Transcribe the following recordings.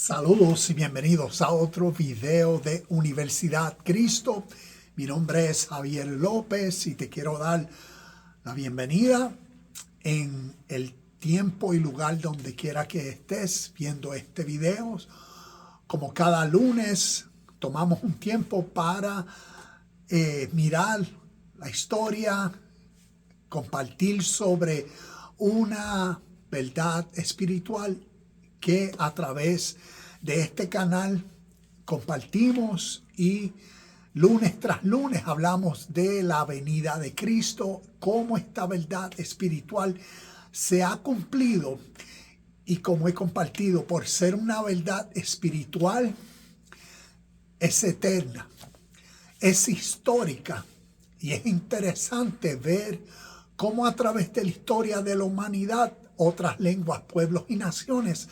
Saludos y bienvenidos a otro video de Universidad Cristo. Mi nombre es Javier López y te quiero dar la bienvenida en el tiempo y lugar donde quiera que estés viendo este video. Como cada lunes tomamos un tiempo para mirar la historia, compartir sobre una verdad espiritual que a través de este canal compartimos y lunes tras lunes hablamos de la venida de Cristo, cómo esta verdad espiritual se ha cumplido y como he compartido, por ser una verdad espiritual, es eterna, es histórica y es interesante ver cómo a través de la historia de la humanidad otras lenguas, pueblos y naciones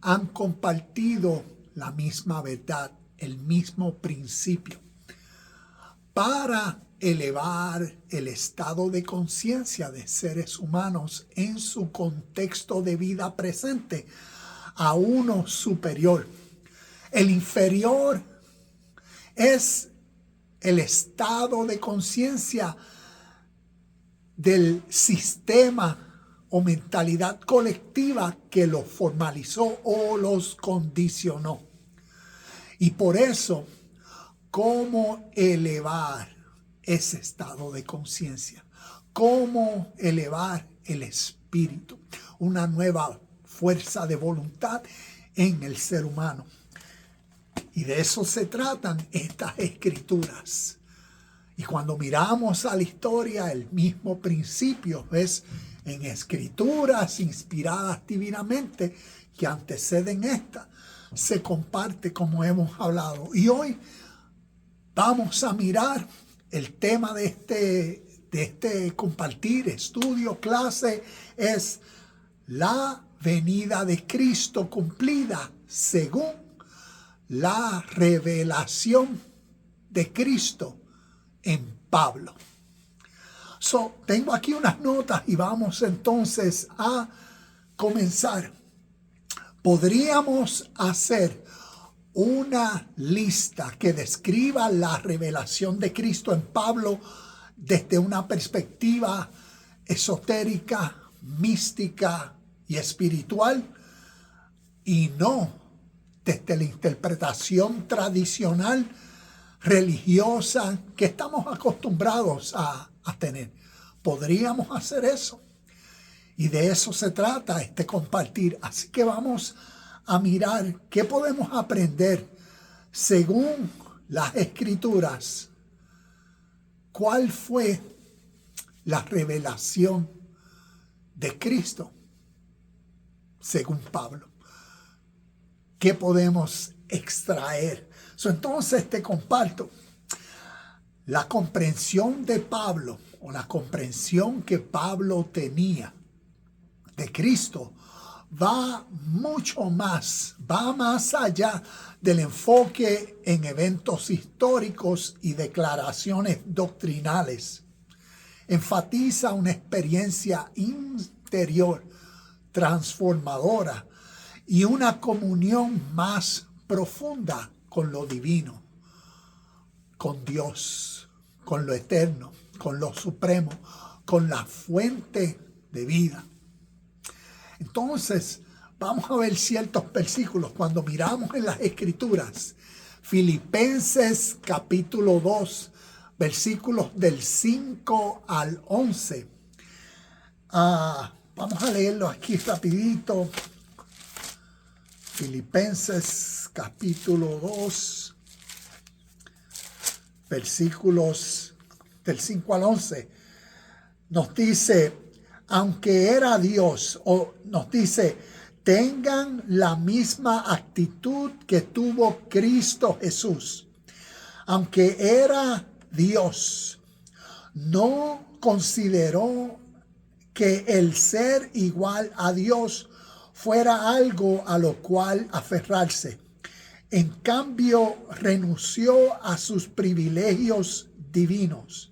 han compartido la misma verdad, el mismo principio, para elevar el estado de conciencia de seres humanos en su contexto de vida presente a uno superior. El inferior es el estado de conciencia del sistema o mentalidad colectiva que los formalizó o los condicionó. Y por eso, ¿cómo elevar ese estado de conciencia? ¿Cómo elevar el espíritu? Una nueva fuerza de voluntad en el ser humano. Y de eso se tratan estas escrituras. Y cuando miramos a la historia, el mismo principio es en escrituras inspiradas divinamente que anteceden esta, se comparte como hemos hablado. Y hoy vamos a mirar el tema de este compartir, estudio, clase, es la venida de Cristo cumplida según la revelación de Cristo en Pablo. Tengo aquí unas notas y vamos entonces a comenzar. Podríamos hacer una lista que describa la revelación de Cristo en Pablo desde una perspectiva esotérica, mística y espiritual, y no desde la interpretación tradicional religiosa que estamos acostumbrados a tener. Podríamos hacer eso. Y de eso se trata este compartir. Así que vamos a mirar qué podemos aprender según las escrituras. ¿Cuál fue la revelación de Cristo según Pablo? ¿Qué podemos extraer? Entonces te comparto. La comprensión de Pablo, o la comprensión que Pablo tenía de Cristo, va mucho más, va más allá del enfoque en eventos históricos y declaraciones doctrinales. Enfatiza una experiencia interior transformadora y una comunión más profunda con lo divino, con Dios, con lo eterno, con lo supremo, con la fuente de vida. Entonces, vamos a ver ciertos versículos cuando miramos en las escrituras. Filipenses capítulo 2, versículos del 5 al 11. Vamos a leerlo aquí rapidito. Filipenses capítulo 2. Versículos del 5 al 11, nos dice, aunque era Dios, o nos dice, tengan la misma actitud que tuvo Cristo Jesús. Aunque era Dios, no consideró que el ser igual a Dios fuera algo a lo cual aferrarse. En cambio, renunció a sus privilegios divinos.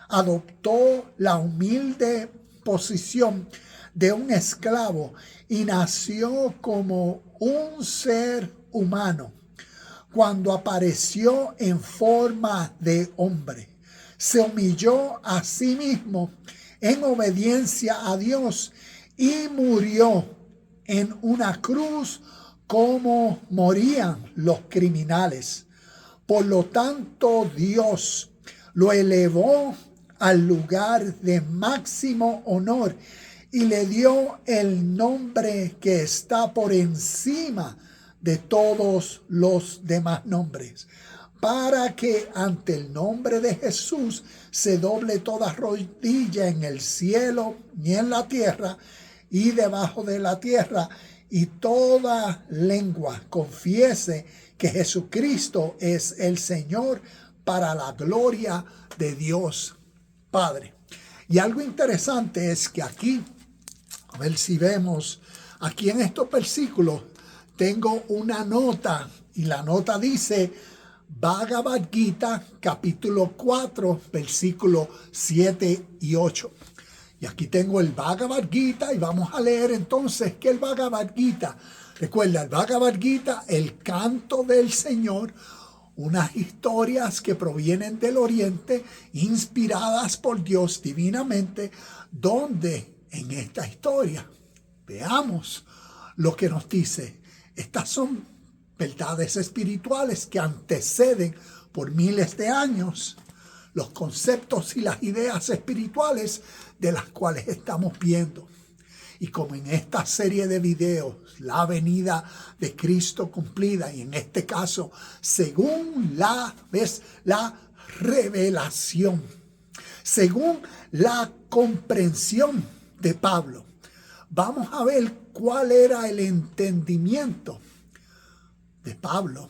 Adoptó la humilde posición de un esclavo y nació como un ser humano, cuando apareció en forma de hombre, se humilló a sí mismo en obediencia a Dios y murió en una cruz como morían los criminales. Por lo tanto, Dios lo elevó al lugar de máximo honor y le dio el nombre que está por encima de todos los demás nombres, para que ante el nombre de Jesús se doble toda rodilla en el cielo y en la tierra y debajo de la tierra, y toda lengua confiese que Jesucristo es el Señor, para la gloria de Dios Padre. Y algo interesante es que aquí, a ver si vemos, aquí en estos versículos tengo una nota, y la nota dice Bhagavad Gita, capítulo 4, versículos 7 y 8. Y aquí tengo el Bhagavad Gita y vamos a leer entonces que el Bhagavad Gita, recuerda, el Bhagavad Gita, el canto del Señor, unas historias que provienen del Oriente, inspiradas por Dios divinamente, donde en esta historia veamos lo que nos dice. Estas son verdades espirituales que anteceden por miles de años los conceptos y las ideas espirituales de las cuales estamos viendo. Y como en esta serie de videos, la venida de Cristo cumplida, y en este caso, según la revelación, según la comprensión de Pablo, vamos a ver cuál era el entendimiento de Pablo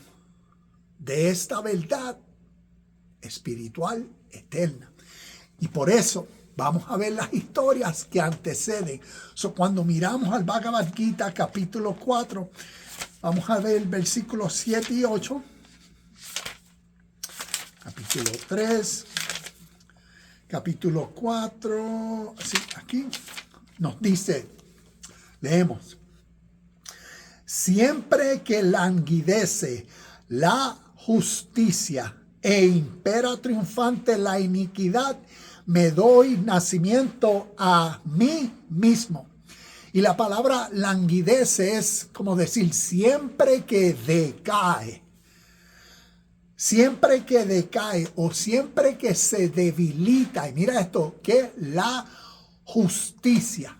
de esta verdad espiritual eterna. Y por eso vamos a ver las historias que anteceden. Cuando miramos al Bhagavad Gita capítulo 4, vamos a ver versículos 7 y 8. Capítulo 3, capítulo 4, sí, aquí nos dice, leemos: siempre que languidece la justicia e impera triunfante la iniquidad, me doy nacimiento a mí mismo. Y la palabra languidece es como decir siempre que decae. Siempre que decae o siempre que se debilita. Y mira esto, que la justicia.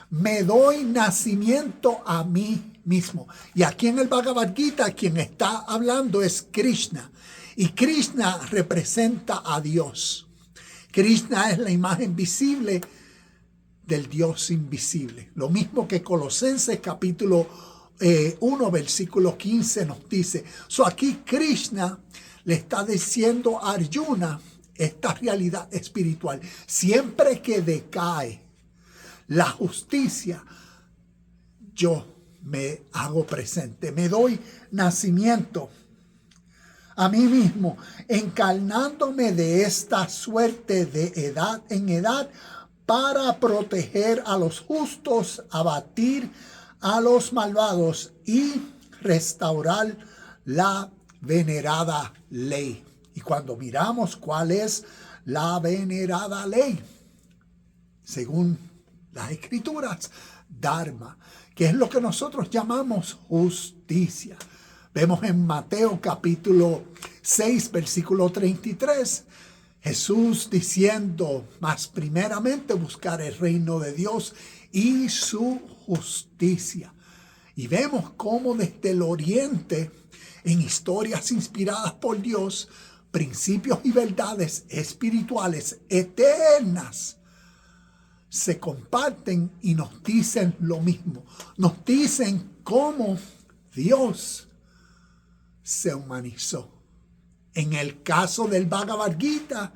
Me doy nacimiento a mí mismo. Y aquí en el Bhagavad Gita quien está hablando es Krishna. Y Krishna representa a Dios. Krishna es la imagen visible del Dios invisible. Lo mismo que Colosenses capítulo 1 versículo 15 nos dice. Aquí Krishna le está diciendo a Arjuna esta realidad espiritual. Siempre que decae la justicia, yo me hago presente, me doy nacimiento a mí mismo, encarnándome de esta suerte de edad en edad para proteger a los justos, abatir a los malvados y restaurar la venerada ley. Y cuando miramos cuál es la venerada ley, según las escrituras, Dharma, que es lo que nosotros llamamos justicia. Vemos en Mateo capítulo 6, versículo 33, Jesús diciendo, mas primeramente buscar el reino de Dios y su justicia. Y vemos cómo desde el oriente, en historias inspiradas por Dios, principios y verdades espirituales eternas se comparten y nos dicen lo mismo. Nos dicen cómo Dios se humanizó. En el caso del Bhagavad Gita,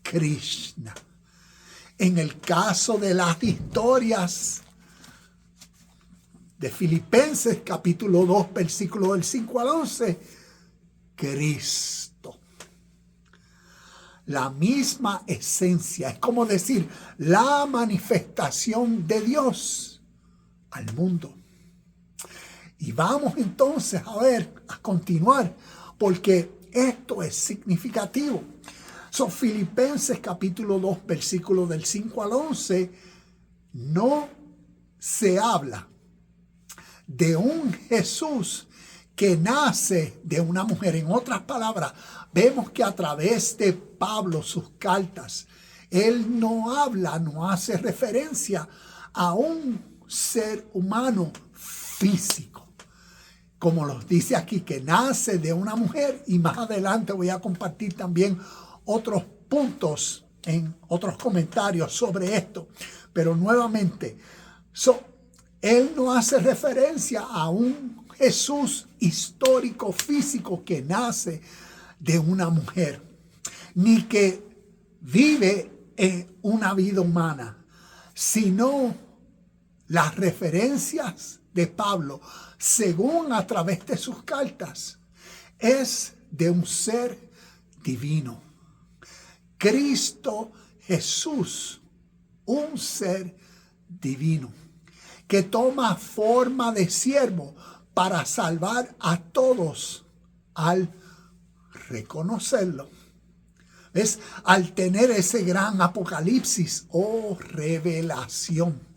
Krishna. En el caso de las historias de Filipenses, capítulo 2, versículo del 5 al 11, Cristo. La misma esencia, es como decir, la manifestación de Dios al mundo. Y vamos entonces a continuar, porque esto es significativo. Filipenses capítulo 2, versículos del 5 al 11, no se habla de un Jesús que nace de una mujer. En otras palabras, vemos que a través de Pablo, sus cartas, él no hace referencia a un ser humano físico, como los dice aquí, que nace de una mujer. Y más adelante voy a compartir también otros puntos en otros comentarios sobre esto. Pero nuevamente, él no hace referencia a un Jesús histórico físico que nace de una mujer, ni que vive en una vida humana, sino las referencias de Pablo, según a través de sus cartas, es de un ser divino. Cristo Jesús, un ser divino, que toma forma de siervo para salvar a todos al reconocerlo. ¿Ves? Al tener ese gran apocalipsis o revelación.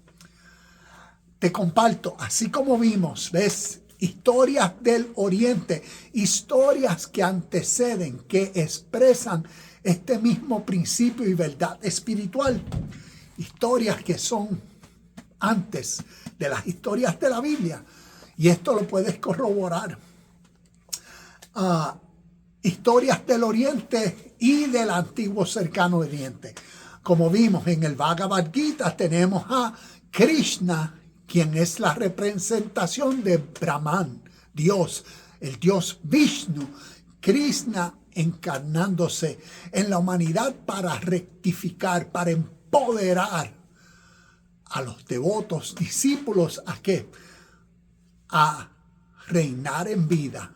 Te comparto, así como vimos, ¿ves? Historias del Oriente, historias que anteceden, que expresan este mismo principio y verdad espiritual. Historias que son antes de las historias de la Biblia. Y esto lo puedes corroborar. Historias del Oriente y del antiguo cercano Oriente. Como vimos en el Bhagavad Gita, tenemos a Krishna, quien es la representación de Brahman, Dios, el Dios Vishnu. Krishna encarnándose en la humanidad para rectificar, para empoderar a los devotos discípulos ¿a qué? A reinar en vida.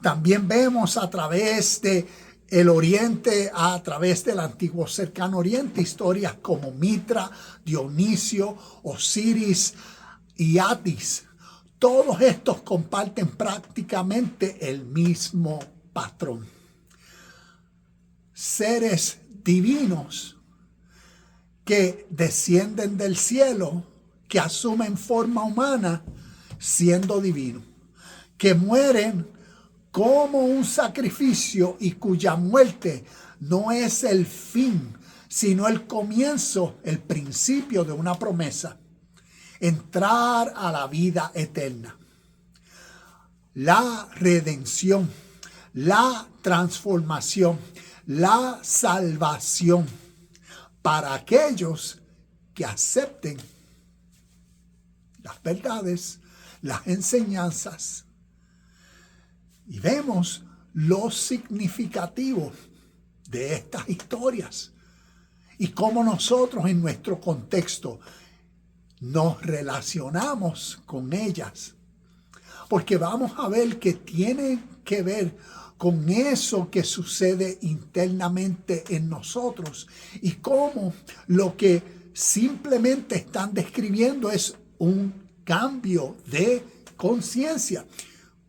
También vemos a través de el Oriente, a través del antiguo cercano Oriente, historias como Mitra, Dionisio, Osiris y Atis. Todos estos comparten prácticamente el mismo patrón. Seres divinos que descienden del cielo, que asumen forma humana siendo divinos, que mueren como un sacrificio y cuya muerte no es el fin, sino el comienzo, el principio de una promesa: entrar a la vida eterna. La redención, la transformación, la salvación para aquellos que acepten las verdades, las enseñanzas. Y vemos lo significativo de estas historias y cómo nosotros en nuestro contexto nos relacionamos con ellas. Porque vamos a ver que tiene que ver con eso que sucede internamente en nosotros y cómo lo que simplemente están describiendo es un cambio de conciencia,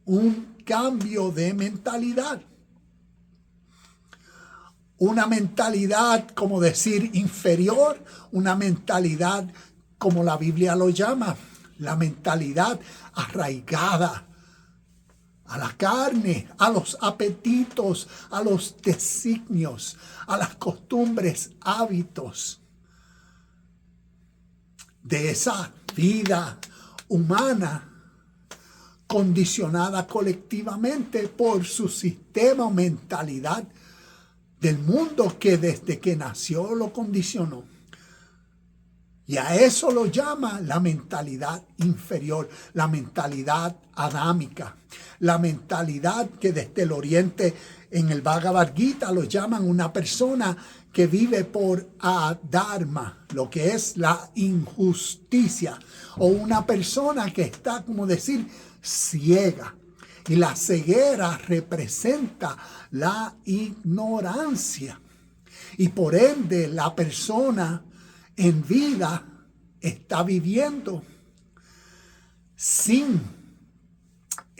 un cambio de mentalidad. Una mentalidad, como decir, inferior, una mentalidad, como la Biblia lo llama, la mentalidad arraigada a la carne, a los apetitos, a los designios, a las costumbres, hábitos de esa vida humana condicionada colectivamente por su sistema o mentalidad del mundo que desde que nació lo condicionó. Y a eso lo llama la mentalidad inferior, la mentalidad adámica, la mentalidad que desde el Oriente en el Bhagavad Gita lo llaman una persona que vive por adharma, lo que es la injusticia, o una persona que está, como decir, ciega. Y la ceguera representa la ignorancia. Y por ende la persona en vida está viviendo sin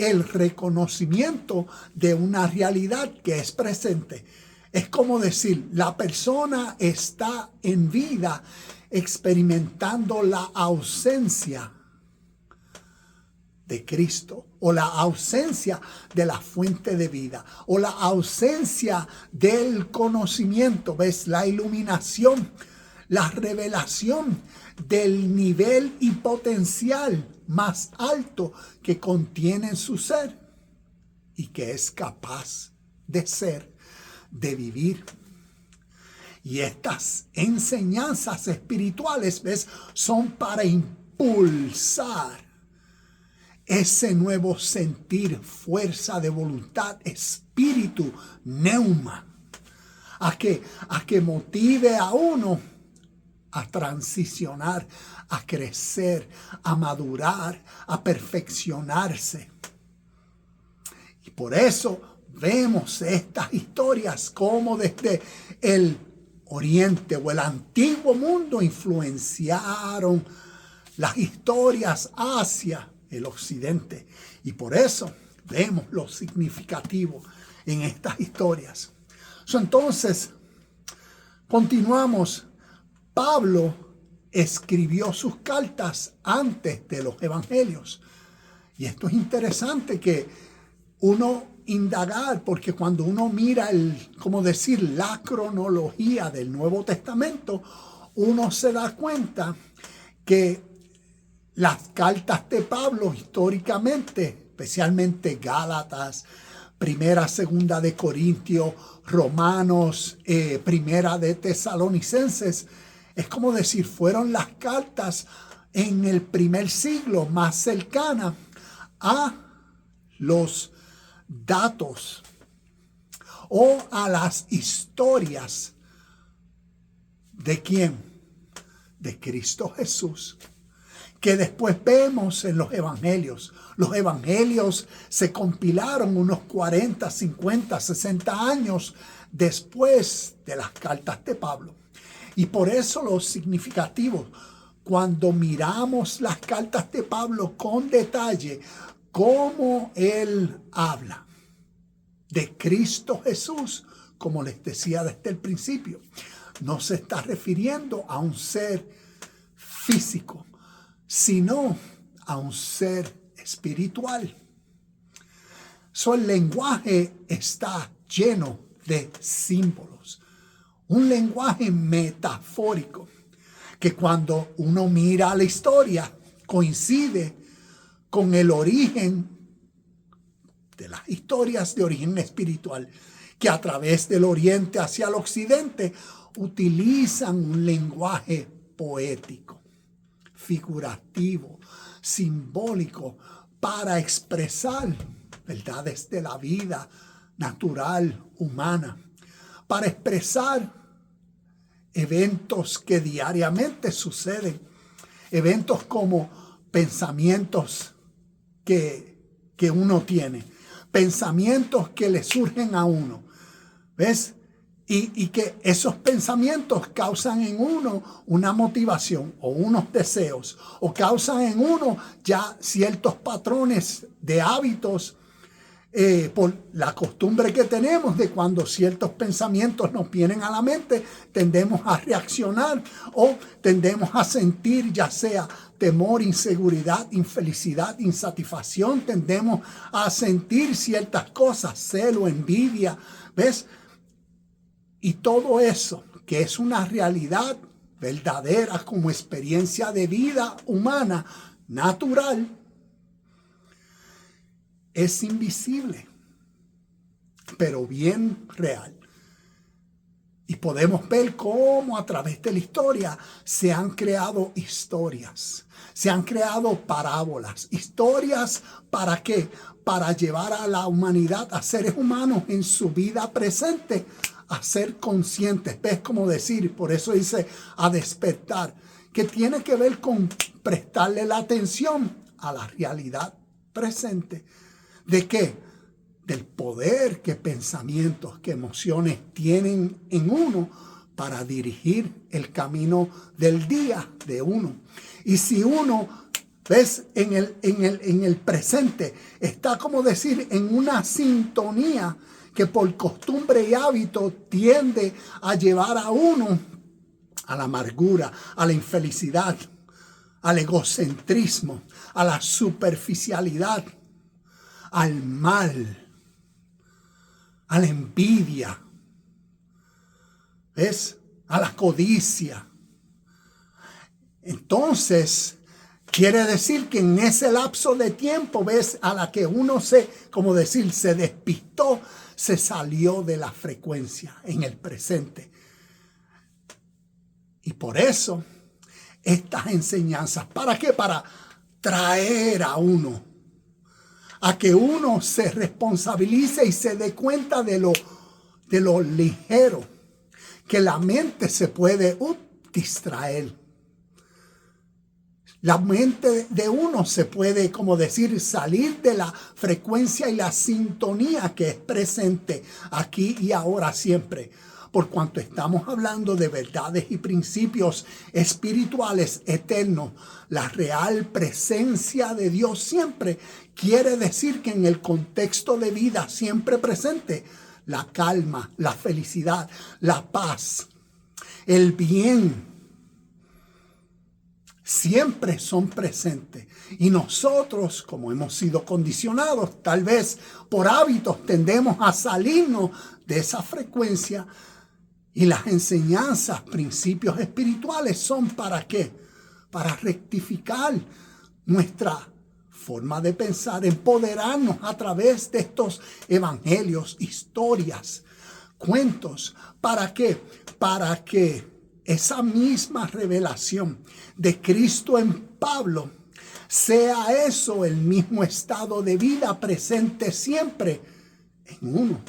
el reconocimiento de una realidad que es presente. Es como decir, la persona está en vida experimentando la ausencia de Cristo, o la ausencia de la fuente de vida, o la ausencia del conocimiento, ¿ves? La iluminación, la revelación del nivel y potencial más alto que contiene en su ser y que es capaz de ser, de vivir. Y estas enseñanzas espirituales, ¿ves? Son para impulsar ese nuevo sentir, fuerza de voluntad, espíritu, neuma, a que motive a uno a transicionar, a crecer, a madurar, a perfeccionarse. Y por eso vemos estas historias como desde el Oriente o el antiguo mundo influenciaron las historias hacia el Occidente. Y por eso vemos lo significativo en estas historias. Entonces, continuamos. Pablo escribió sus cartas antes de los evangelios. Y esto es interesante que uno indagar, porque cuando uno mira la cronología del Nuevo Testamento, uno se da cuenta que las cartas de Pablo históricamente, especialmente Gálatas, Primera, Segunda de Corintios, Romanos, Primera de Tesalonicenses, es como decir, fueron las cartas en el primer siglo más cercanas a los datos o a las historias de ¿quién? De Cristo Jesús, que después vemos en los evangelios. Los evangelios se compilaron unos 40, 50, 60 años después de las cartas de Pablo. Y por eso lo significativo, cuando miramos las cartas de Pablo con detalle, cómo él habla de Cristo Jesús, como les decía desde el principio, no se está refiriendo a un ser físico, sino a un ser espiritual. El lenguaje está lleno de símbolos, un lenguaje metafórico que cuando uno mira la historia coincide con el origen de las historias de origen espiritual, que a través del oriente hacia el occidente utilizan un lenguaje poético, figurativo, simbólico, para expresar verdades de la vida natural, humana, para expresar eventos que diariamente suceden, eventos como pensamientos que uno tiene, pensamientos que le surgen a uno, ¿ves? Y que esos pensamientos causan en uno una motivación o unos deseos, o causan en uno ya ciertos patrones de hábitos, por la costumbre que tenemos de cuando ciertos pensamientos nos vienen a la mente, tendemos a reaccionar o tendemos a sentir ya sea temor, inseguridad, infelicidad, insatisfacción, tendemos a sentir ciertas cosas, celo, envidia, ¿ves? Y todo eso, que es una realidad verdadera como experiencia de vida humana, natural, es invisible, pero bien real. Y podemos ver cómo a través de la historia se han creado historias, se han creado parábolas, historias ¿para qué? Para llevar a la humanidad, a seres humanos en su vida presente, a ser conscientes. ¿Ves cómo decir? Por eso dice a despertar, que tiene que ver con prestarle la atención a la realidad presente. ¿De qué? Del poder que pensamientos, que emociones tienen en uno para dirigir el camino del día de uno. Y si uno ¿Ves? En el presente está, como decir, en una sintonía que por costumbre y hábito tiende a llevar a uno a la amargura, a la infelicidad, al egocentrismo, a la superficialidad, al mal, a la envidia, ¿ves? A la codicia. Entonces, quiere decir que en ese lapso de tiempo, ¿ves? A la que uno se despistó, se salió de la frecuencia en el presente. Y por eso, estas enseñanzas, ¿para qué? Para traer a uno, a que uno se responsabilice y se dé cuenta de lo ligero, que la mente se puede distraer. La mente de uno se puede, como decir, salir de la frecuencia y la sintonía que es presente aquí y ahora siempre. Por cuanto estamos hablando de verdades y principios espirituales eternos, la real presencia de Dios siempre quiere decir que en el contexto de vida siempre presente, la calma, la felicidad, la paz, el bien, siempre son presentes. Y nosotros, como hemos sido condicionados, tal vez por hábitos, tendemos a salirnos de esa frecuencia. Y las enseñanzas, principios espirituales son ¿para qué? Para rectificar nuestra forma de pensar, empoderarnos a través de estos evangelios, historias, cuentos. ¿Para qué? Para que esa misma revelación de Cristo en Pablo sea eso el mismo estado de vida presente siempre en uno.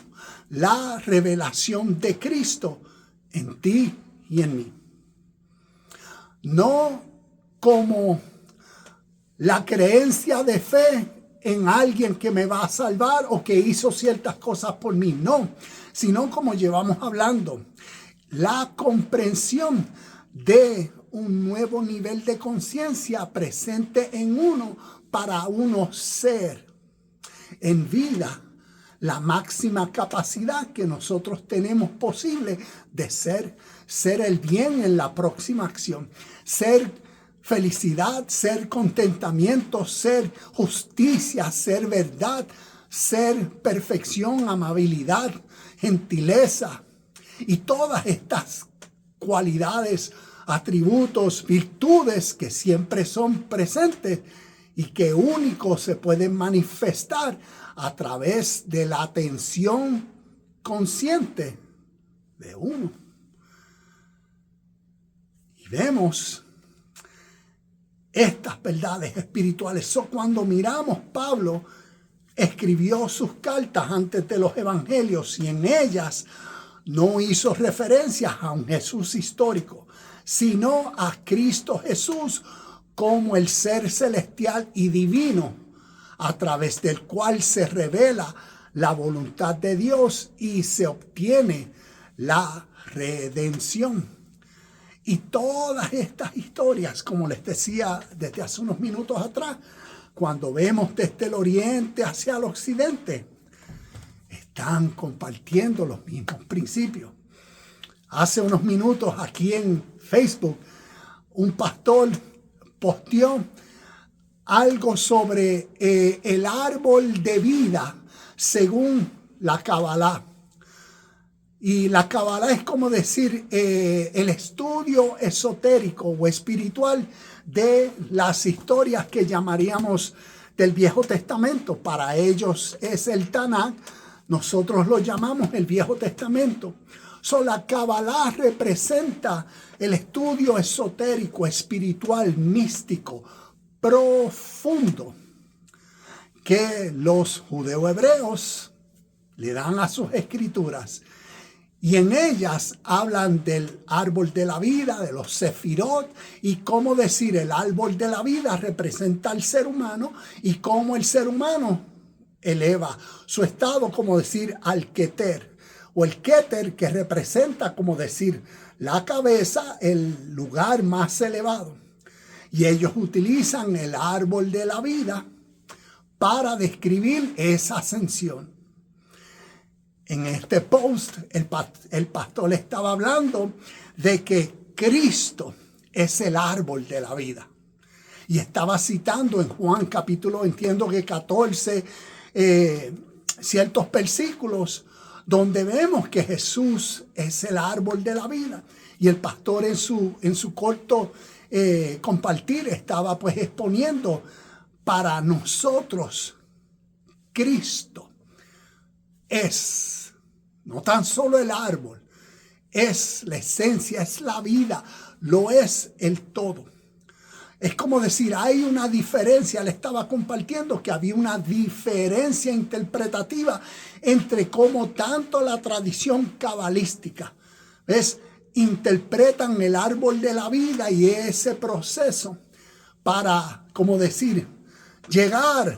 La revelación de Cristo en ti y en mí. No como la creencia de fe en alguien que me va a salvar o que hizo ciertas cosas por mí. No, sino como llevamos hablando, la comprensión de un nuevo nivel de conciencia presente en uno para uno ser en vida la máxima capacidad que nosotros tenemos posible de ser el bien en la próxima acción, ser felicidad, ser contentamiento, ser justicia, ser verdad, ser perfección, amabilidad, gentileza y todas estas cualidades, atributos, virtudes que siempre son presentes y que único se pueden manifestar a través de la atención consciente de uno. Y vemos estas verdades espirituales. So, cuando miramos, Pablo escribió sus cartas antes de los evangelios y en ellas no hizo referencias a un Jesús histórico, sino a Cristo Jesús como el ser celestial y divino, a través del cual se revela la voluntad de Dios y se obtiene la redención. Y todas estas historias, como les decía desde hace unos minutos atrás, cuando vemos desde el oriente hacia el occidente, están compartiendo los mismos principios. Hace unos minutos aquí en Facebook, un pastor posteó algo sobre el árbol de vida según la Kabbalah. Y la Kabbalah es como decir el estudio esotérico o espiritual de las historias que llamaríamos del Viejo Testamento. Para ellos es el Tanakh, nosotros lo llamamos el Viejo Testamento. La Kabbalah representa el estudio esotérico, espiritual, místico, profundo que los judeo-hebreos le dan a sus escrituras. Y en ellas hablan del árbol de la vida, de los sefirot, y cómo decir el árbol de la vida representa al ser humano y cómo el ser humano eleva su estado, como decir al Keter, o el Keter que representa, como decir, la cabeza, el lugar más elevado. Y ellos utilizan el árbol de la vida para describir esa ascensión. En este post, el pastor estaba hablando de que Cristo es el árbol de la vida. Y estaba citando en Juan capítulo, entiendo que 14, ciertos versículos donde vemos que Jesús es el árbol de la vida. Y el pastor en su corto compartir estaba pues exponiendo para nosotros Cristo es no tan solo el árbol, es la esencia, es la vida, lo es el todo. Es como decir, hay una diferencia, le estaba compartiendo que había una diferencia interpretativa entre cómo tanto la tradición cabalística, ¿ves?, interpretan el árbol de la vida y ese proceso para, como decir, llegar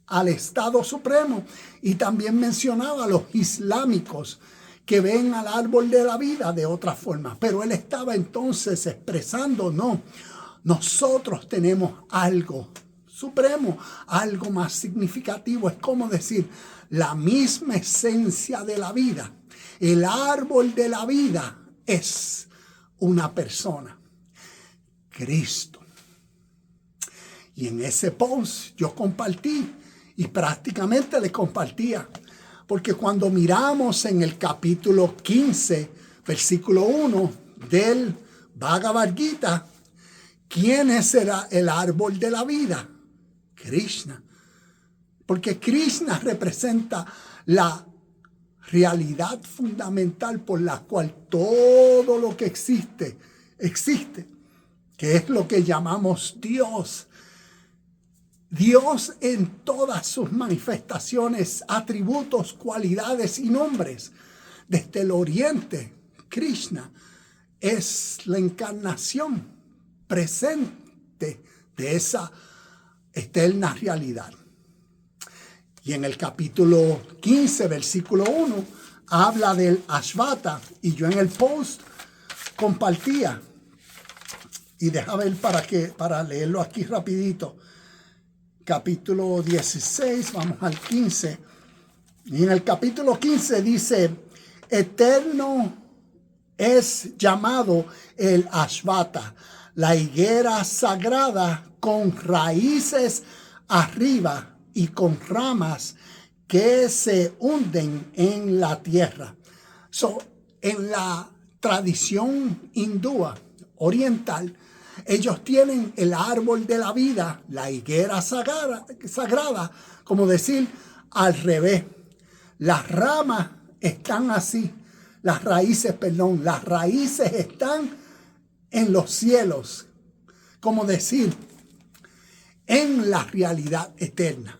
al estado supremo. Y también mencionaba a los islámicos que ven al árbol de la vida de otra forma. Pero él estaba entonces expresando, no, nosotros tenemos algo supremo, algo más significativo. Es como decir, la misma esencia de la vida. El árbol de la vida es una persona, Cristo. Y en ese post yo compartí y prácticamente le compartía. Porque cuando miramos en el capítulo 15, versículo 1 del Bhagavad Gita, ¿quién será el árbol de la vida? Krishna. Porque Krishna representa la realidad fundamental por la cual todo lo que existe, que es lo que llamamos Dios. Dios en todas sus manifestaciones, atributos, cualidades y nombres. Desde el oriente, Krishna es la encarnación presente de esa eterna realidad. Y en el capítulo 15, versículo 1, habla del Ashvata. Y yo en el post compartía. Y deja ver para leerlo aquí rapidito. Capítulo 16, vamos al 15. Y en el capítulo 15 dice, eterno es llamado el Ashvata, la higuera sagrada con raíces arriba y con ramas que se hunden en la tierra. En la tradición hindúa oriental, ellos tienen el árbol de la vida, la higuera sagrada, como decir, al revés. Las ramas están así, las raíces están en los cielos, como decir, en la realidad eterna,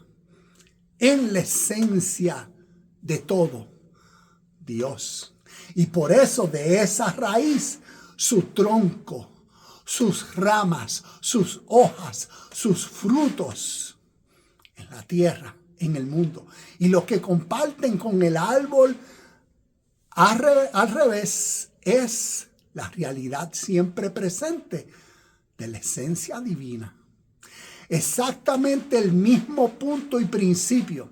en la esencia de todo, Dios. Y por eso de esa raíz, su tronco, sus ramas, sus hojas, sus frutos en la tierra, en el mundo. Y lo que comparten con el árbol al revés es la realidad siempre presente de la esencia divina. Exactamente el mismo punto y principio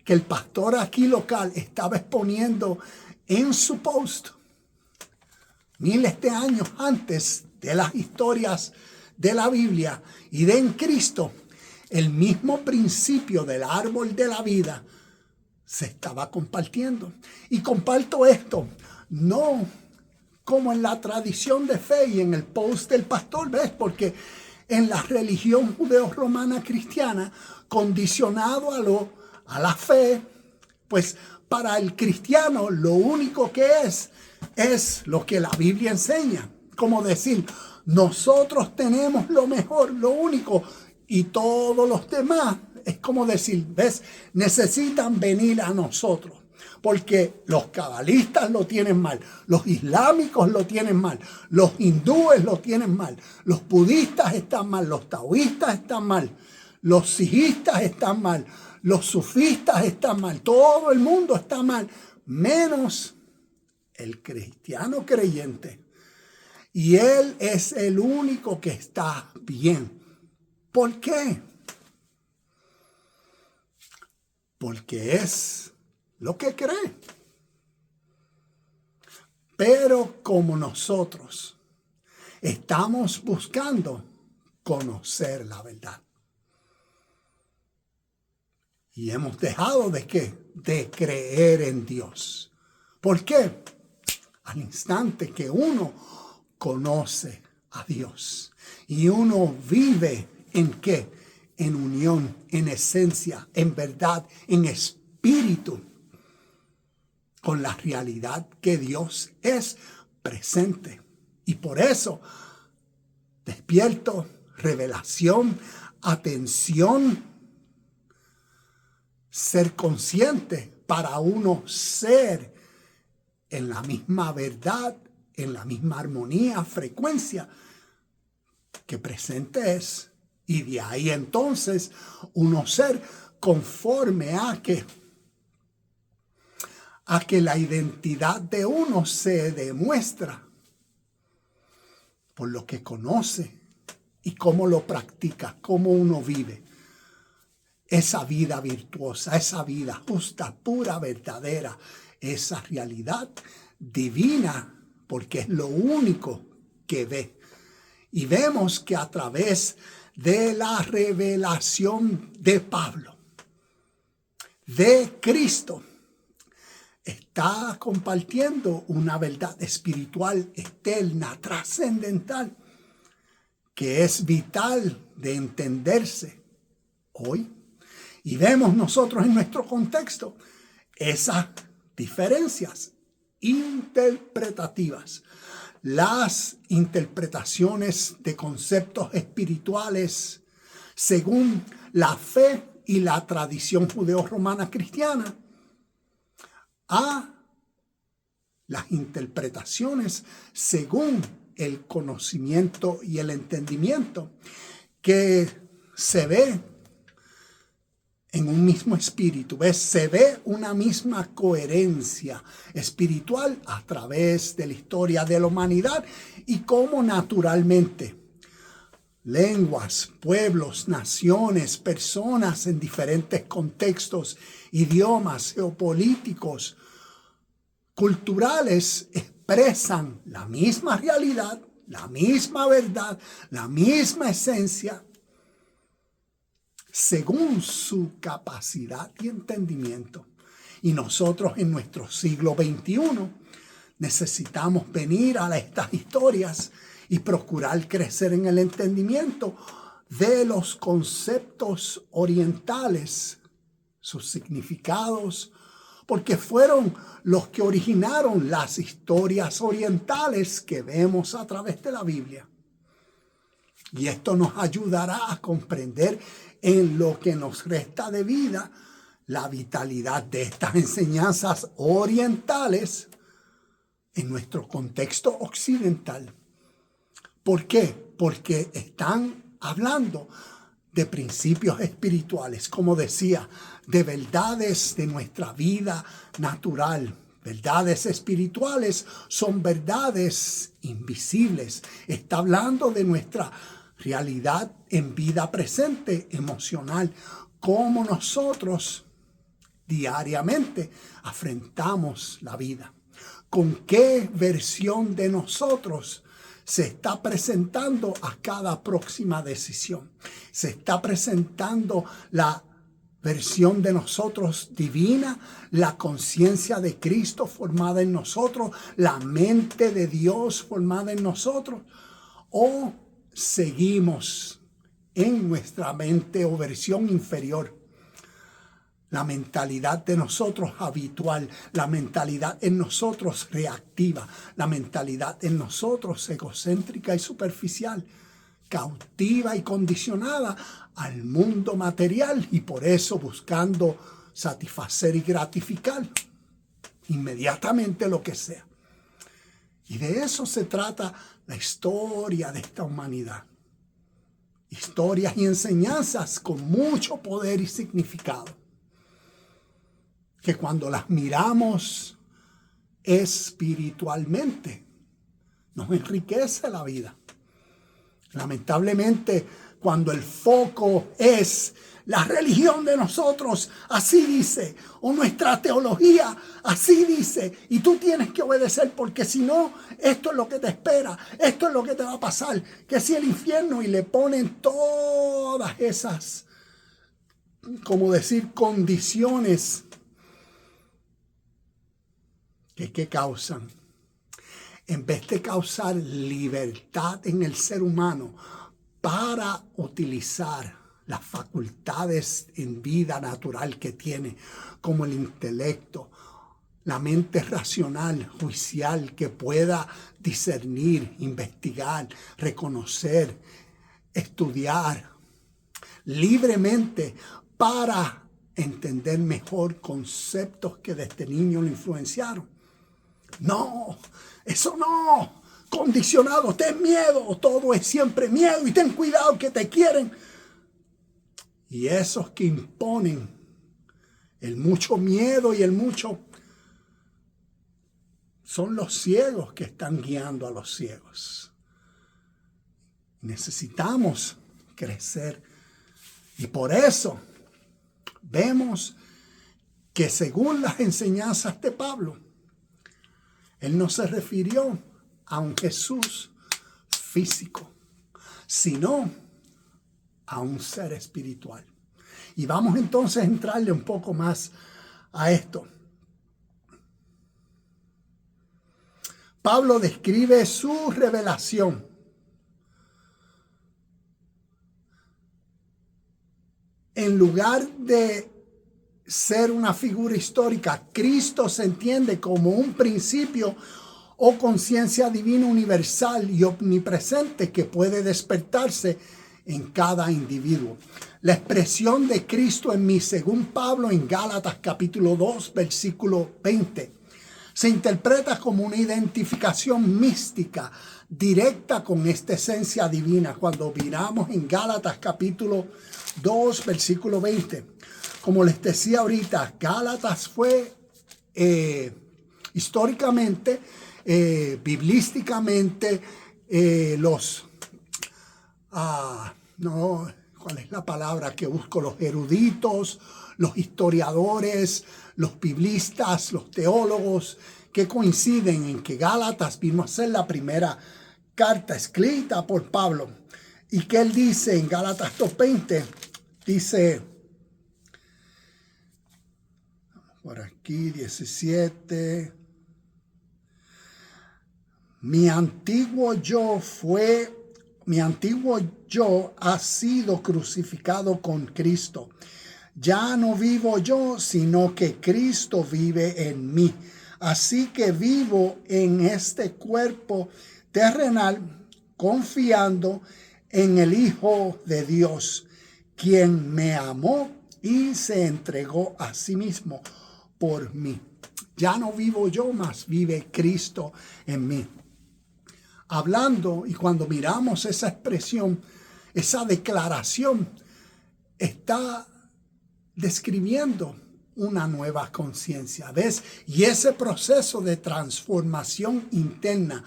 que el pastor aquí local estaba exponiendo en su post miles de años antes de las historias de la Biblia y de en Cristo, el mismo principio del árbol de la vida se estaba compartiendo. Y comparto esto, no como en la tradición de fe y en el post del pastor, ¿ves? Porque en la religión judeo-romana cristiana, condicionado a la fe, pues para el cristiano lo único que es lo que la Biblia enseña. Como decir, nosotros tenemos lo mejor, lo único, y todos los demás, es como decir, ¿ves? Necesitan venir a nosotros. Porque los cabalistas lo tienen mal, los islámicos lo tienen mal, los hindúes lo tienen mal, los budistas están mal, los taoístas están mal, los sijistas están mal, los sufistas están mal, todo el mundo está mal, menos el cristiano creyente. Y Él es el único que está bien. ¿Por qué? Porque es lo que cree. Pero como nosotros estamos buscando conocer la verdad. Y hemos dejado de ¿qué? De creer en Dios. ¿Por qué? Al instante que uno conoce a Dios y uno vive ¿en qué? En unión, en esencia, en verdad, en espíritu, con la realidad que Dios es presente. Y por eso, despierto, revelación, atención, ser consciente para uno ser en la misma verdad, en la misma armonía, frecuencia que presente es. Y de ahí entonces uno ser conforme a que la identidad de uno se demuestra por lo que conoce y cómo lo practica, cómo uno vive esa vida virtuosa, esa vida justa, pura, verdadera, esa realidad divina, porque es lo único que ve. Y vemos que a través de la revelación de Pablo, de Cristo, está compartiendo una verdad espiritual, eterna, trascendental, que es vital de entenderse hoy. Y vemos nosotros en nuestro contexto esas diferencias interpretativas, las interpretaciones de conceptos espirituales según la fe y la tradición judeo-romana cristiana, a las interpretaciones según el conocimiento y el entendimiento que se ve en un mismo espíritu. ¿Ves? Se ve una misma coherencia espiritual a través de la historia de la humanidad y cómo naturalmente lenguas, pueblos, naciones, personas en diferentes contextos, idiomas, geopolíticos, culturales, expresan la misma realidad, la misma verdad, la misma esencia, según su capacidad y entendimiento. Y nosotros en nuestro siglo XXI necesitamos venir a estas historias y procurar crecer en el entendimiento de los conceptos orientales, sus significados, porque fueron los que originaron las historias orientales que vemos a través de la Biblia. Y esto nos ayudará a comprender en lo que nos resta de vida la vitalidad de estas enseñanzas orientales en nuestro contexto occidental. ¿Por qué? Porque están hablando de principios espirituales, como decía, de verdades de nuestra vida natural. Verdades espirituales son verdades invisibles. Está hablando de nuestra realidad en vida presente, emocional, cómo nosotros diariamente afrontamos la vida. ¿Con qué versión de nosotros se está presentando a cada próxima decisión? Se está presentando la versión de nosotros divina, la conciencia de Cristo formada en nosotros, la mente de Dios formada en nosotros, o seguimos en nuestra mente o versión inferior, la mentalidad de nosotros habitual, la mentalidad en nosotros reactiva, la mentalidad en nosotros egocéntrica y superficial, cautiva y condicionada al mundo material, y por eso buscando satisfacer y gratificar inmediatamente lo que sea. Y de eso se trata la historia de esta humanidad. Historias y enseñanzas con mucho poder y significado, que cuando las miramos espiritualmente nos enriquece la vida. Lamentablemente, cuando el foco es la religión de nosotros, así dice, o nuestra teología, así dice, y tú tienes que obedecer porque si no, esto es lo que te espera, esto es lo que te va a pasar, que si el infierno, y le ponen todas esas, como decir, condiciones que causan. En vez de causar libertad en el ser humano para utilizar las facultades en vida natural que tiene, como el intelecto, la mente racional, juicial, que pueda discernir, investigar, reconocer, estudiar libremente para entender mejor conceptos que desde niño lo influenciaron. No, eso no. Condicionado, ten miedo, todo es siempre miedo y ten cuidado que te quieren. Y esos que imponen el mucho miedo y el mucho, son los ciegos que están guiando a los ciegos. Necesitamos crecer. Y por eso vemos que según las enseñanzas de Pablo, él no se refirió a un Jesús físico, sino a un ser espiritual. Y vamos entonces a entrarle un poco más a esto. Pablo describe su revelación en lugar de ser una figura histórica. Cristo se entiende como un principio o conciencia divina universal y omnipresente que puede despertarse en cada individuo. La expresión de Cristo en mí, según Pablo en Gálatas capítulo 2, versículo 20, se interpreta como una identificación mística directa con esta esencia divina. Cuando miramos en Gálatas capítulo 2, versículo 20, como les decía ahorita, Gálatas fue históricamente, biblísticamente, ¿cuál es la palabra que busco? Los eruditos, los historiadores, los biblistas, los teólogos, que coinciden en que Gálatas vino a ser la primera carta escrita por Pablo. Y que él dice en Gálatas 2:20, dice, por aquí 17, mi antiguo yo ha sido crucificado con Cristo. Ya no vivo yo, sino que Cristo vive en mí. Así que vivo en este cuerpo terrenal, confiando en el Hijo de Dios, quien me amó y se entregó a sí mismo por mí. Ya no vivo yo, mas vive Cristo en mí. Hablando, y cuando miramos esa expresión, esa declaración, está describiendo una nueva conciencia, ¿ves? Y ese proceso de transformación interna,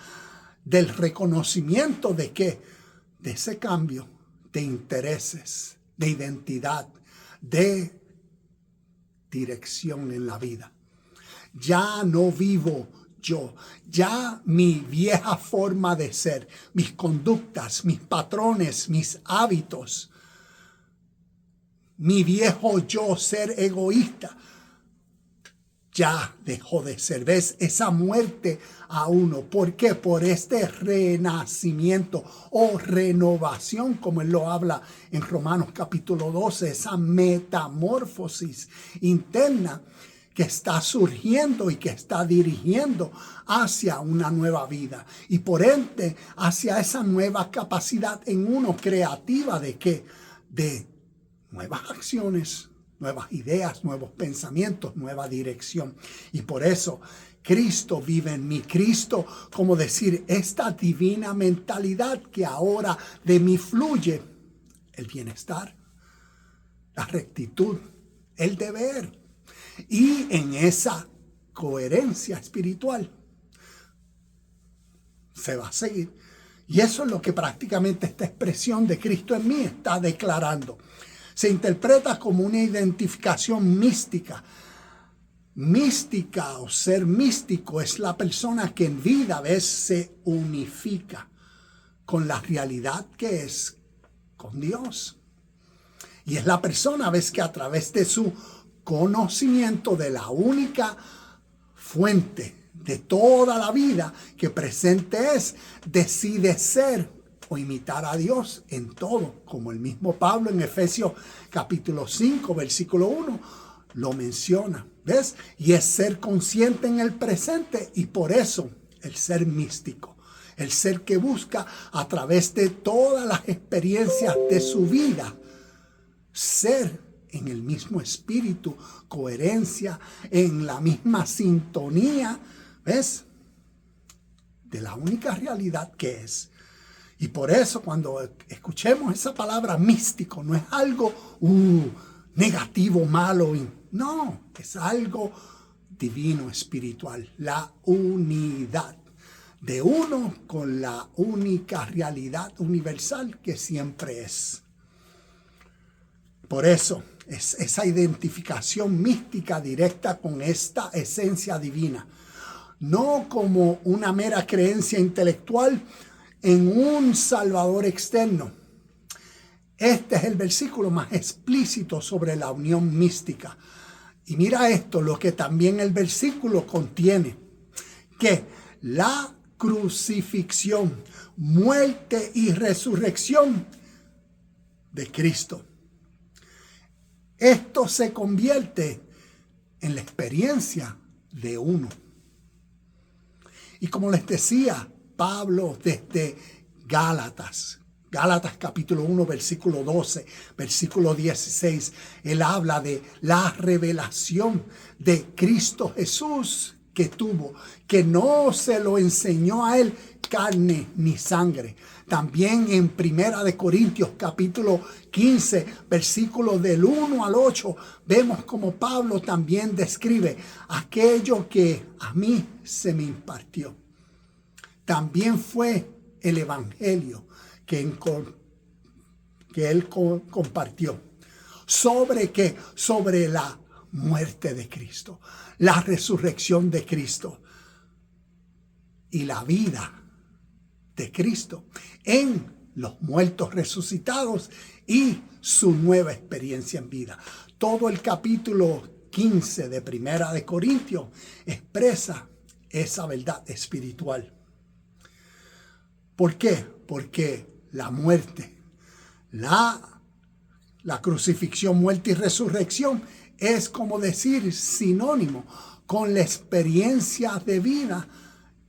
del reconocimiento de qué, de ese cambio de intereses, de identidad, de dirección en la vida. Ya no vivo yo, ya mi vieja forma de ser, mis conductas, mis patrones, mis hábitos, mi viejo yo ser egoísta, ya dejó de ser. ¿Ves? Esa muerte a uno. ¿Por qué? Por este renacimiento o renovación, como él lo habla en Romanos capítulo 12, esa metamorfosis interna que está surgiendo y que está dirigiendo hacia una nueva vida. Y por ende, hacia esa nueva capacidad en uno creativa de ¿qué? De nuevas acciones, nuevas ideas, nuevos pensamientos, nueva dirección. Y por eso Cristo vive en mí. Cristo, como decir, esta divina mentalidad que ahora de mí fluye el bienestar, la rectitud, el deber. Y en esa coherencia espiritual se va a seguir. Y eso es lo que prácticamente esta expresión de Cristo en mí está declarando. Se interpreta como una identificación mística. Mística o ser místico es la persona que en vida a veces se unifica con la realidad que es con Dios. Y es la persona a veces que a través de su conocimiento de la única fuente de toda la vida que presente es, decide ser o imitar a Dios en todo, como el mismo Pablo en Efesios capítulo 5, versículo 1, lo menciona, ¿ves? Y es ser consciente en el presente, y por eso el ser místico, el ser que busca a través de todas las experiencias de su vida, ser en el mismo espíritu, coherencia, en la misma sintonía, ¿ves? De la única realidad que es. Y por eso cuando escuchemos esa palabra místico, no es algo negativo, malo. No, es algo divino, espiritual. La unidad de uno con la única realidad universal que siempre es. Por eso es esa identificación mística directa con esta esencia divina. No como una mera creencia intelectual en un Salvador externo. Este es el versículo más explícito sobre la unión mística. Y mira esto, lo que también el versículo contiene, que la crucifixión, muerte y resurrección de Cristo. Esto se convierte en la experiencia de uno. Y como les decía, Pablo desde Gálatas capítulo 1, versículo 12, versículo 16, él habla de la revelación de Cristo Jesús que tuvo, que no se lo enseñó a él carne ni sangre. También en Primera de Corintios capítulo 15, versículos del 1 al 8, vemos como Pablo también describe aquello que a mí se me impartió. También fue el evangelio que él compartió. ¿Sobre qué? Sobre la muerte de Cristo, la resurrección de Cristo y la vida de Cristo en los muertos resucitados y su nueva experiencia en vida. Todo el capítulo 15 de Primera de Corintios expresa esa verdad espiritual. ¿Por qué? Porque la muerte, la crucifixión, muerte y resurrección es como decir sinónimo con la experiencia de vida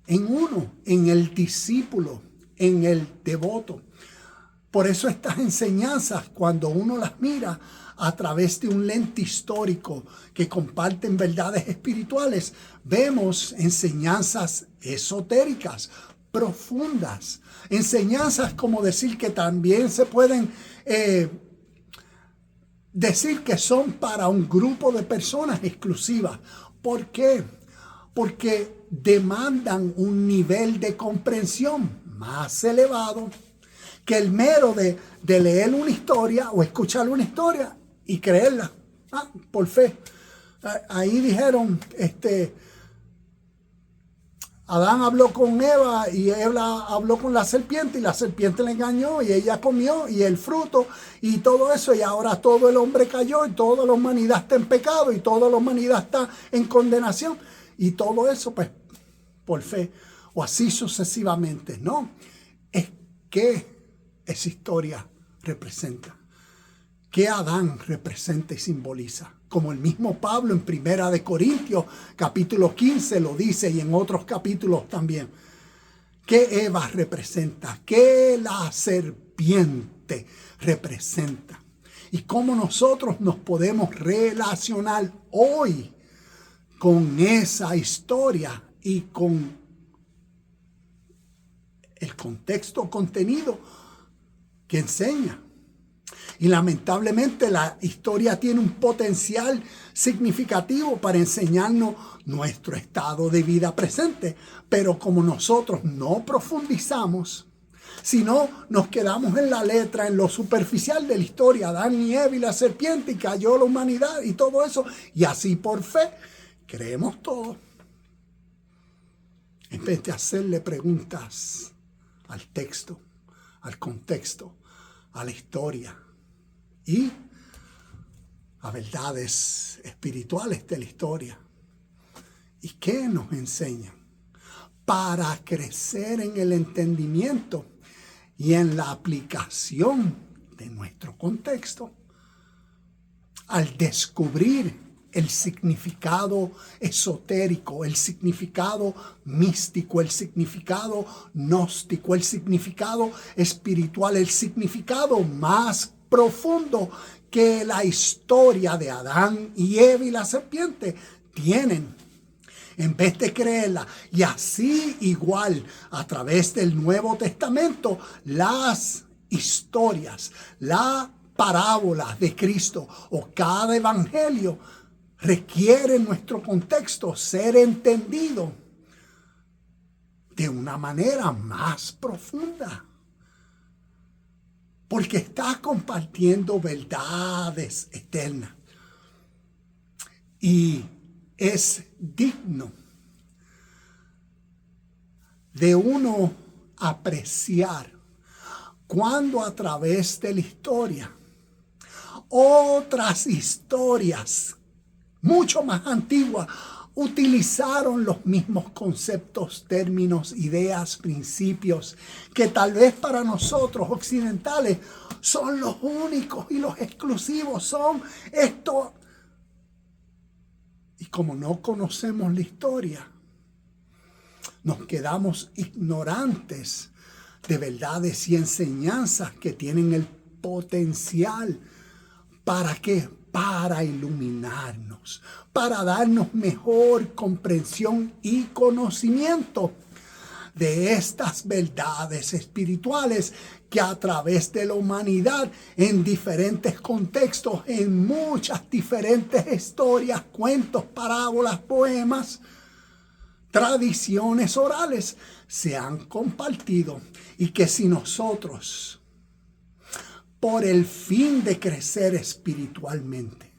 en uno, en el discípulo, en el devoto. Por eso estas enseñanzas, cuando uno las mira a través de un lente histórico que comparten verdades espirituales, vemos enseñanzas esotéricas, profundas, enseñanzas como decir que también se pueden decir que son para un grupo de personas exclusivas. ¿Por qué? Porque demandan un nivel de comprensión más elevado que el mero de leer una historia o escuchar una historia y creerla por fe. Ahí dijeron, Adán habló con Eva y Eva habló con la serpiente y la serpiente le engañó y ella comió y el fruto y todo eso, y ahora todo el hombre cayó y toda la humanidad está en pecado y toda la humanidad está en condenación, y todo eso pues por fe, o así sucesivamente. No, es que esa historia representa, que Adán representa y simboliza, como el mismo Pablo en Primera de Corintios capítulo 15 lo dice, y en otros capítulos también, que Eva representa, que la serpiente representa, y cómo nosotros nos podemos relacionar hoy con esa historia y con el contexto, contenido que enseña. Y lamentablemente la historia tiene un potencial significativo para enseñarnos nuestro estado de vida presente. Pero como nosotros no profundizamos, sino nos quedamos en la letra, en lo superficial de la historia, Adán y Eva y la serpiente, y cayó la humanidad y todo eso, y así por fe creemos todo, en vez de hacerle preguntas al texto, al contexto, a la historia y a verdades espirituales de la historia. ¿Y qué nos enseñan? Para crecer en el entendimiento y en la aplicación de nuestro contexto, al descubrir el significado esotérico, el significado místico, el significado gnóstico, el significado espiritual, el significado más profundo que la historia de Adán y Eva y la serpiente tienen. En vez de creerla, y así igual a través del Nuevo Testamento, las historias, las parábolas de Cristo o cada evangelio requiere en nuestro contexto ser entendido de una manera más profunda, porque está compartiendo verdades eternas y es digno de uno apreciar cuando a través de la historia otras historias mucho más antiguas utilizaron los mismos conceptos, términos, ideas, principios que tal vez para nosotros occidentales son los únicos y los exclusivos, son esto. Y como no conocemos la historia, nos quedamos ignorantes de verdades y enseñanzas que tienen el potencial. ¿Para qué? Para iluminarnos, para darnos mejor comprensión y conocimiento de estas verdades espirituales que a través de la humanidad, en diferentes contextos, en muchas diferentes historias, cuentos, parábolas, poemas, tradiciones orales, se han compartido, y que si nosotros, por el fin de crecer espiritualmente,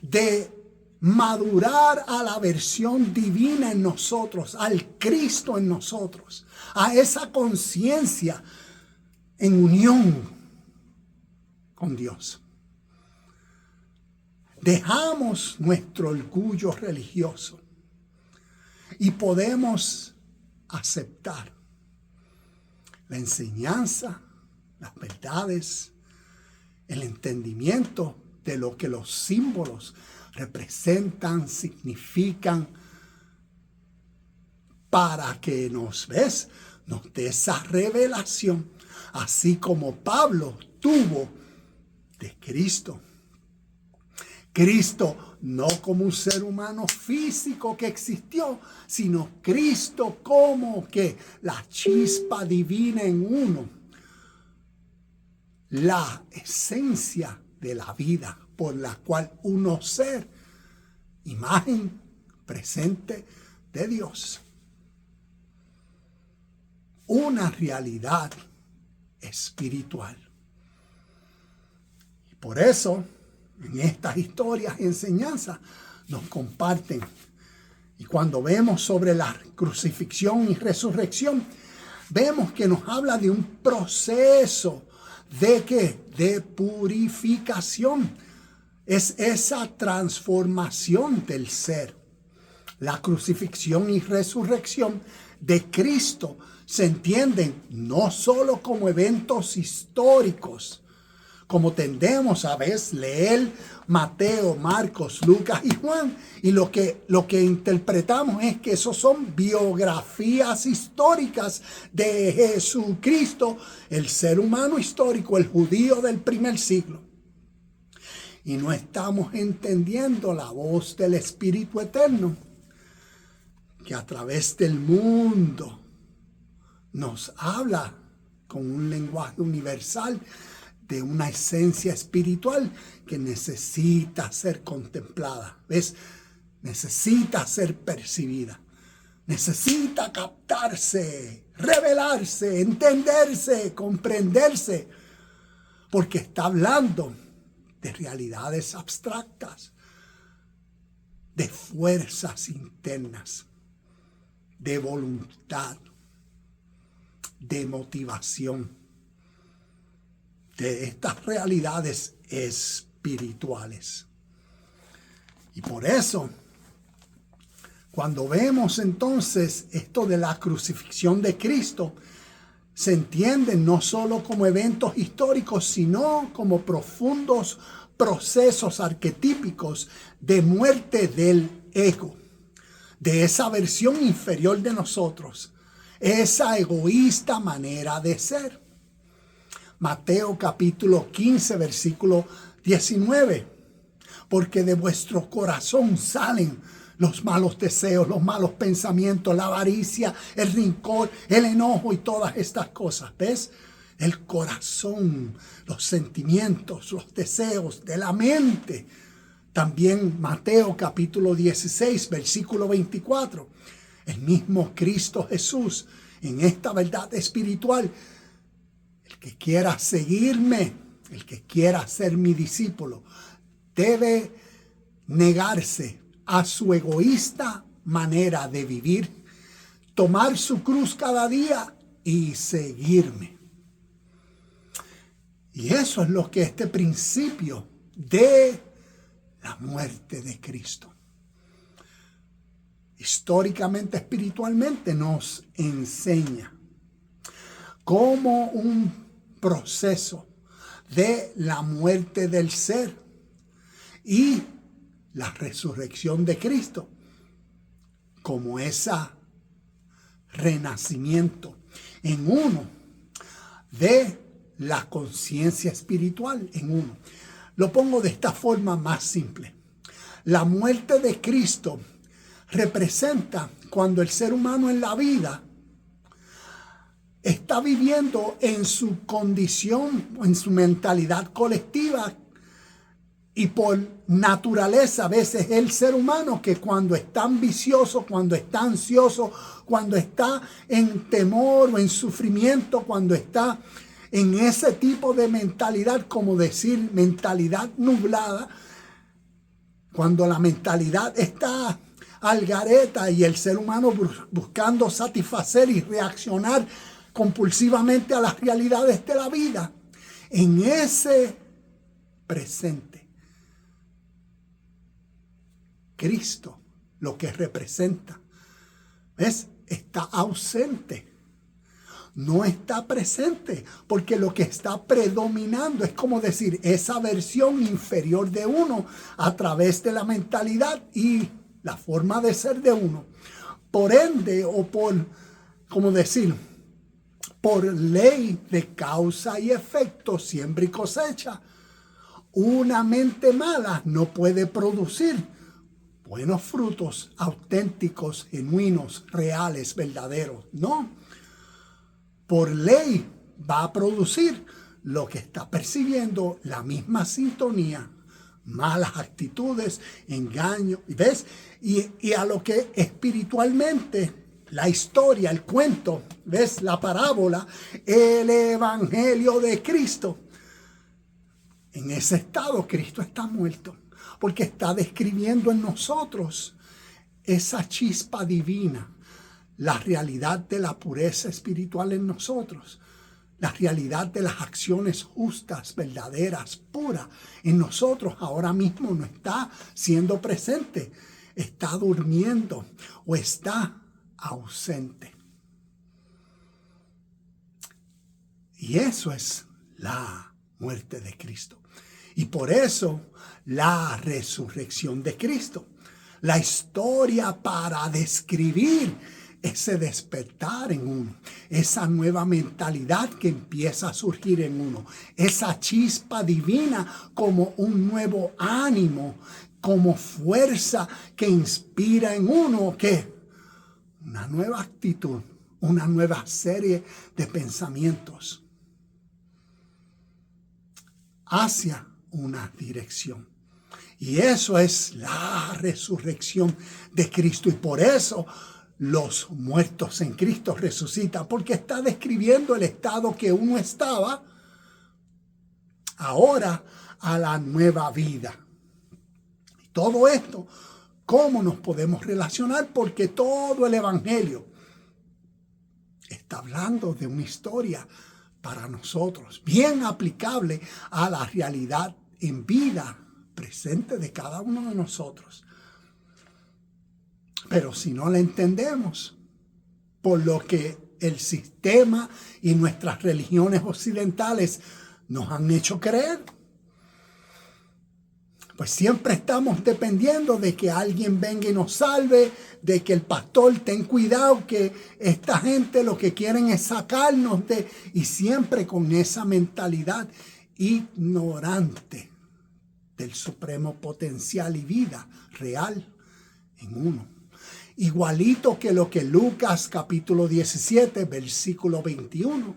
de madurar a la versión divina en nosotros, al Cristo en nosotros, a esa conciencia en unión con Dios, dejamos nuestro orgullo religioso y podemos aceptar la enseñanza, las verdades, el entendimiento de lo que los símbolos representan, significan, para que nos dé esa revelación, así como Pablo tuvo de Cristo. Cristo no como un ser humano físico que existió, sino Cristo como que la chispa divina en uno, la esencia de la vida por la cual uno ser, imagen presente de Dios. Una realidad espiritual. Y por eso, en estas historias y enseñanzas nos comparten. Y cuando vemos sobre la crucifixión y resurrección, vemos que nos habla de un proceso ¿de qué? De purificación. Es esa transformación del ser. La crucifixión y resurrección de Cristo se entienden no solo como eventos históricos, como tendemos a veces leer Mateo, Marcos, Lucas y Juan, y lo que interpretamos es que esos son biografías históricas de Jesucristo, el ser humano histórico, el judío del primer siglo. Y no estamos entendiendo la voz del Espíritu Eterno, que a través del mundo nos habla con un lenguaje universal de una esencia espiritual que necesita ser contemplada. ¿Ves? Necesita ser percibida. Necesita captarse, revelarse, entenderse, comprenderse. Porque está hablando de realidades abstractas, de fuerzas internas, de voluntad, de motivación, de estas realidades espirituales. Y por eso, cuando vemos entonces esto de la crucifixión de Cristo, se entiende no solo como eventos históricos, sino como profundos procesos arquetípicos de muerte del ego, de esa versión inferior de nosotros, esa egoísta manera de ser. Mateo capítulo 15, versículo 19. Porque de vuestro corazón salen los malos deseos, los malos pensamientos, la avaricia, el rencor, el enojo y todas estas cosas. ¿Ves? El corazón, los sentimientos, los deseos de la mente. También Mateo capítulo 16, versículo 24. El mismo Cristo Jesús en esta verdad espiritual. El que quiera seguirme, el que quiera ser mi discípulo, debe negarse a su egoísta manera de vivir, tomar su cruz cada día y seguirme. Y eso es lo que este principio de la muerte de Cristo, históricamente, espiritualmente, nos enseña como un proceso de la muerte del ser y la resurrección de Cristo, como ese renacimiento en uno de la conciencia espiritual en uno. Lo pongo de esta forma más simple. La muerte de Cristo representa cuando el ser humano en la vida está viviendo en su condición, en su mentalidad colectiva, y por naturaleza a veces el ser humano que cuando está ambicioso, cuando está ansioso, cuando está en temor o en sufrimiento, cuando está en ese tipo de mentalidad, como decir mentalidad nublada, cuando la mentalidad está al gareta y el ser humano buscando satisfacer y reaccionar compulsivamente a las realidades de la vida, en ese presente, Cristo, lo que representa, ¿ves? Está ausente. No está presente, porque lo que está predominando es como decir, esa versión inferior de uno a través de la mentalidad y la forma de ser de uno. Por ende, o por, como decir, por ley de causa y efecto, siembra y cosecha, una mente mala no puede producir buenos frutos auténticos, genuinos, reales, verdaderos. No. Por ley va a producir lo que está percibiendo, la misma sintonía, malas actitudes, engaño, ¿ves? Y a lo que espiritualmente, la historia, el cuento, ¿ves? La parábola, el evangelio de Cristo. En ese estado Cristo está muerto, porque está describiendo en nosotros esa chispa divina, la realidad de la pureza espiritual en nosotros, la realidad de las acciones justas, verdaderas, puras en nosotros. Ahora mismo no está siendo presente, está durmiendo o está ausente. Y eso es la muerte de Cristo. Y por eso la resurrección de Cristo. La historia para describir ese despertar en uno, esa nueva mentalidad que empieza a surgir en uno, esa chispa divina como un nuevo ánimo, como fuerza que inspira en uno, ¿qué? Una nueva actitud, una nueva serie de pensamientos. hacia una dirección. Y eso es la resurrección de Cristo. Y por eso los muertos en Cristo resucitan, porque está describiendo el estado que uno estaba ahora a la nueva vida. Y todo esto, ¿cómo nos podemos relacionar? Porque todo el Evangelio está hablando de una historia para nosotros, bien aplicable a la realidad en vida presente de cada uno de nosotros. Pero si no la entendemos, por lo que el sistema y nuestras religiones occidentales nos han hecho creer, pues siempre estamos dependiendo de que alguien venga y nos salve, de que el pastor ten cuidado, que esta gente lo que quieren es sacarnos de... Y siempre con esa mentalidad ignorante del supremo potencial y vida real en uno. Igualito que lo que Lucas capítulo 17, versículo 21,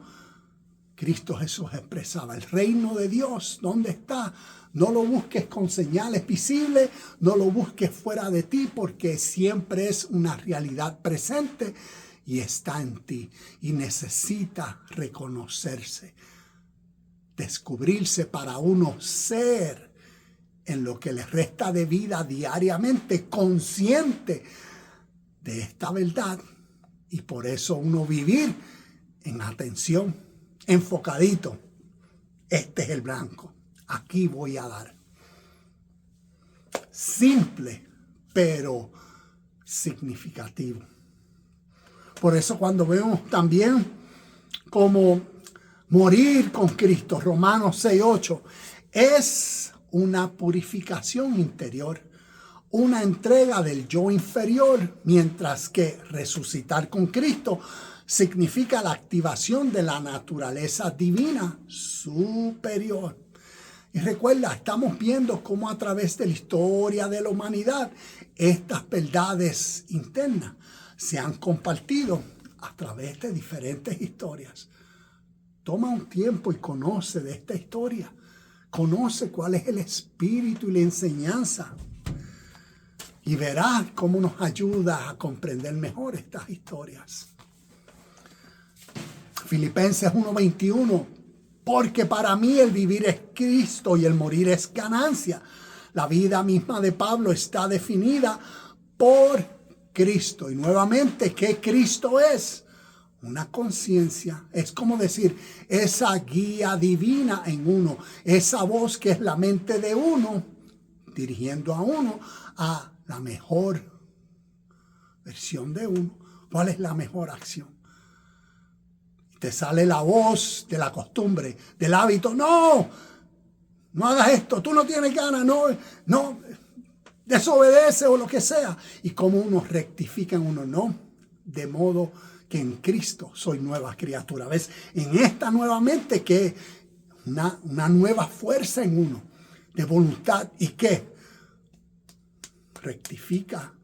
Cristo Jesús expresaba. El reino de Dios, ¿dónde está? No lo busques con señales visibles, no lo busques fuera de ti, porque siempre es una realidad presente y está en ti. Y necesita reconocerse, descubrirse para uno ser en lo que le resta de vida diariamente consciente de esta verdad. Y por eso uno vivir en atención, enfocadito. Este es el blanco. Aquí voy a dar. Simple, pero significativo. Por eso cuando vemos también como morir con Cristo, Romanos 6:8, es una purificación interior, una entrega del yo inferior, mientras que resucitar con Cristo significa la activación de la naturaleza divina superior. Y recuerda, estamos viendo cómo a través de la historia de la humanidad estas verdades internas se han compartido a través de diferentes historias. Toma un tiempo y conoce de esta historia. Conoce cuál es el espíritu y la enseñanza. Y verás cómo nos ayuda a comprender mejor estas historias. Filipenses 1:21. Porque para mí el vivir es Cristo y el morir es ganancia. La vida misma de Pablo está definida por Cristo. Y nuevamente, ¿qué Cristo es? Una conciencia. Es como decir, esa guía divina en uno. Esa voz que es la mente de uno, dirigiendo a uno a la mejor versión de uno. ¿Cuál es la mejor acción? Te sale la voz de la costumbre, del hábito. No hagas esto, tú no tienes ganas, no, desobedece o lo que sea. Y como uno rectifica en uno, no, de modo que en Cristo soy nueva criatura. ¿Ves? En esta nuevamente que una nueva fuerza en uno, de voluntad y que rectifica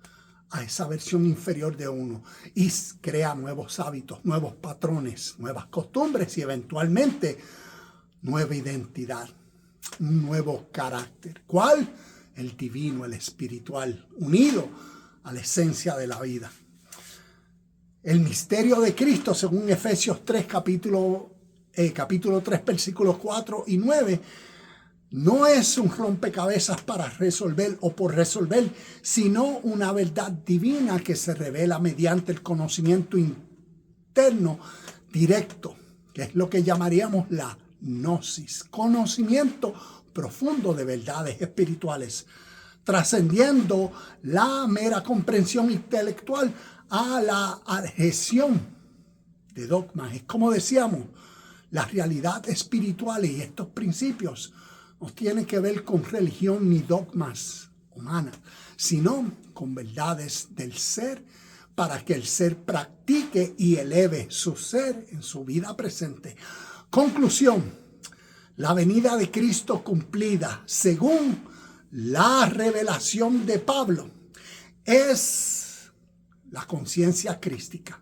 a esa versión inferior de uno y crea nuevos hábitos, nuevos patrones, nuevas costumbres y eventualmente nueva identidad, un nuevo carácter. ¿Cuál? El divino, el espiritual, unido a la esencia de la vida. El misterio de Cristo, según Efesios 3, capítulo 3, versículos 4 y 9, no es un rompecabezas para resolver o por resolver, sino una verdad divina que se revela mediante el conocimiento interno directo, que es lo que llamaríamos la gnosis, conocimiento profundo de verdades espirituales, trascendiendo la mera comprensión intelectual a la adhesión de dogmas. Es como decíamos, la realidad espiritual y estos principios no tiene que ver con religión ni dogmas humanas, sino con verdades del ser para que el ser practique y eleve su ser en su vida presente. Conclusión, la venida de Cristo cumplida según la revelación de Pablo es la conciencia crística,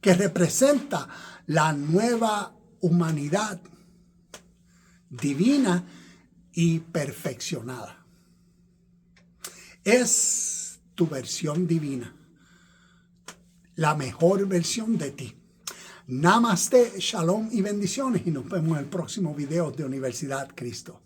que representa la nueva humanidad divina y perfeccionada. Es tu versión divina, la mejor versión de ti. Namaste, shalom y bendiciones, y nos vemos en el próximo video de Universidad Cristo.